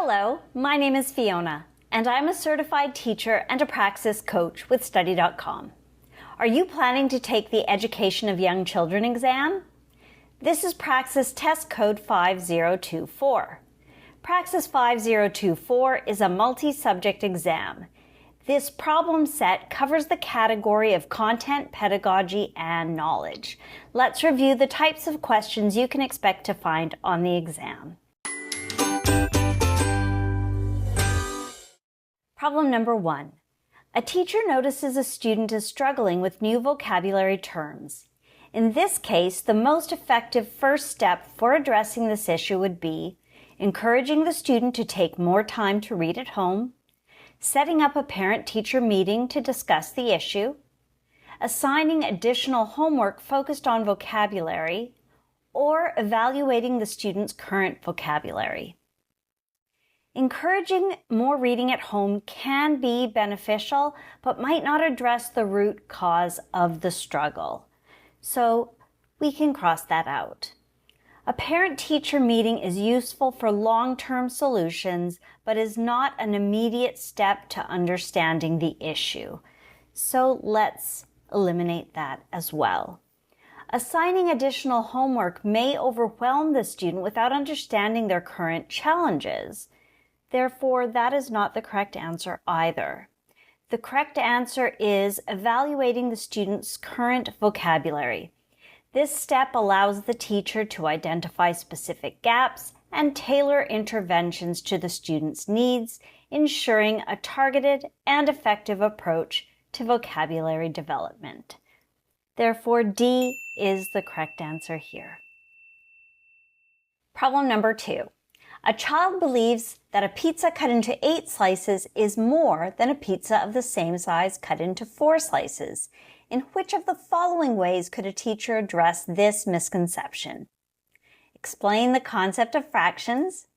Hello, my name is Fiona, and I'm a certified teacher and a Praxis coach with Study.com. Are you planning to take the Education of Young Children exam? This is Praxis Test Code 5024. Praxis 5024 is a multi-subject exam. This problem set covers the category of Content Pedagogy and Knowledge. Let's review the types of questions you can expect to find on the exam. Problem number 1. A teacher notices a student is struggling with new vocabulary terms. In this case, the most effective first step for addressing this issue would be encouraging the student to take more time to read at home, setting up a parent-teacher meeting to discuss the issue, assigning additional homework focused on vocabulary, or evaluating the student's current vocabulary. Encouraging more reading at home can be beneficial, but might not address the root cause of the struggle. So we can cross that out. A parent-teacher meeting is useful for long-term solutions, but is not an immediate step to understanding the issue. So let's eliminate that as well. Assigning additional homework may overwhelm the student without understanding their current challenges. Therefore, that is not the correct answer either. The correct answer is evaluating the student's current vocabulary. This step allows the teacher to identify specific gaps and tailor interventions to the student's needs, ensuring a targeted and effective approach to vocabulary development. Therefore, D is the correct answer here. Problem number 2. A child believes that a pizza cut into 8 slices is more than a pizza of the same size cut into 4 slices. In which of the following ways could a teacher address this misconception? Explain the concept of fractions.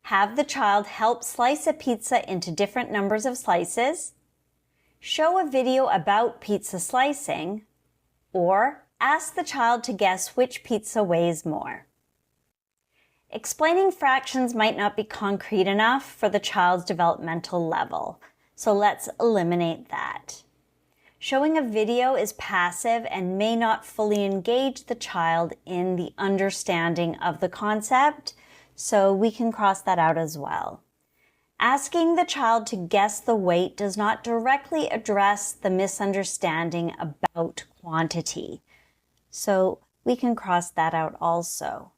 Have the child help slice a pizza into different numbers of slices. Show a video about pizza slicing. Or ask the child to guess which pizza weighs more. Explaining fractions might not be concrete enough for the child's developmental level, so let's eliminate that. Showing a video is passive and may not fully engage the child in the understanding of the concept, so we can cross that out as well. Asking the child to guess the weight does not directly address the misunderstanding about quantity, so we can cross that out also.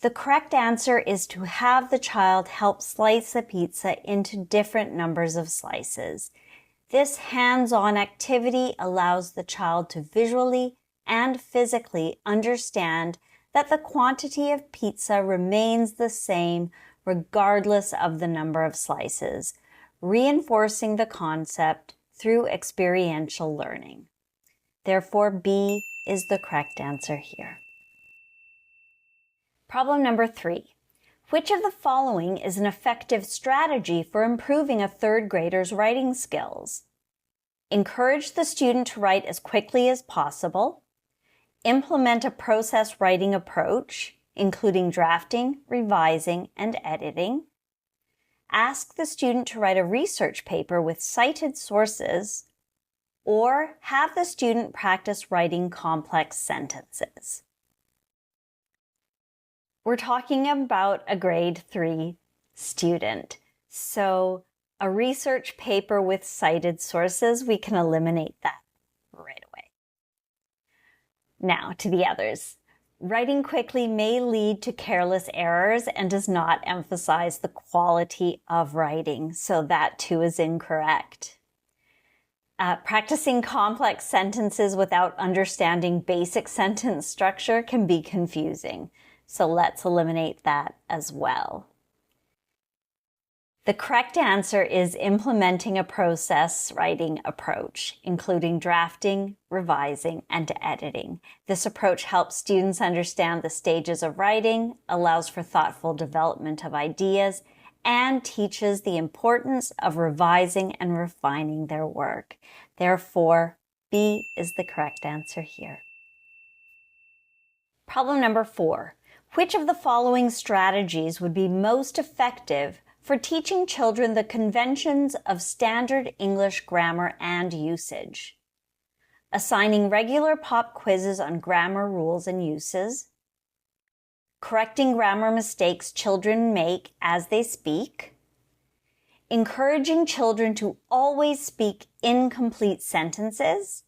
The correct answer is to have the child help slice a pizza into different numbers of slices. This hands-on activity allows the child to visually and physically understand that the quantity of pizza remains the same regardless of the number of slices, reinforcing the concept through experiential learning. Therefore, B is the correct answer here. Problem number 3. Which of the following is an effective strategy for improving a third grader's writing skills? Encourage the student to write as quickly as possible. Implement a process writing approach, including drafting, revising, and editing. Ask the student to write a research paper with cited sources. Or have the student practice writing complex sentences. We're talking about a grade 3 student. So a research paper with cited sources, we can eliminate that right away. Now to the others. Writing quickly may lead to careless errors and does not emphasize the quality of writing. So that too is incorrect. Practicing complex sentences without understanding basic sentence structure can be confusing. So let's eliminate that as well. The correct answer is implementing a process writing approach, including drafting, revising, and editing. This approach helps students understand the stages of writing, allows for thoughtful development of ideas, and teaches the importance of revising and refining their work. Therefore, B is the correct answer here. Problem number 4. Which of the following strategies would be most effective for teaching children the conventions of standard English grammar and usage? Assigning regular pop quizzes on grammar rules and uses, correcting grammar mistakes children make as they speak, encouraging children to always speak incomplete sentences,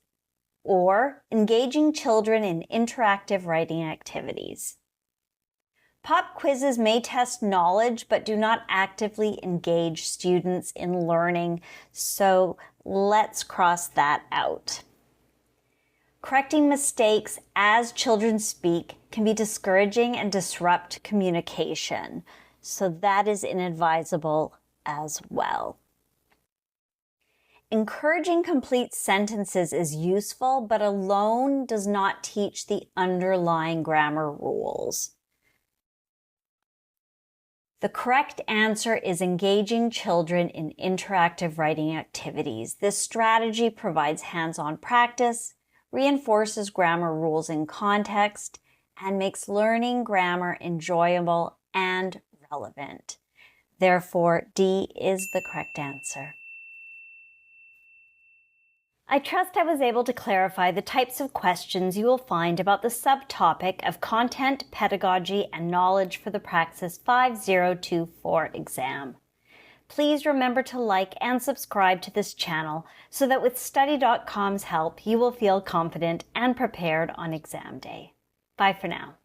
or engaging children in interactive writing activities. Pop quizzes may test knowledge but do not actively engage students in learning, so let's cross that out. Correcting mistakes as children speak can be discouraging and disrupt communication, so that is inadvisable as well. Encouraging complete sentences is useful, but alone does not teach the underlying grammar rules. The correct answer is engaging children in interactive writing activities. This strategy provides hands-on practice, reinforces grammar rules in context, and makes learning grammar enjoyable and relevant. Therefore, D is the correct answer. I trust I was able to clarify the types of questions you will find about the subtopic of Content, Pedagogy, and Knowledge for the Praxis 5024 exam. Please remember to like and subscribe to this channel so that with Study.com's help, you will feel confident and prepared on exam day. Bye for now.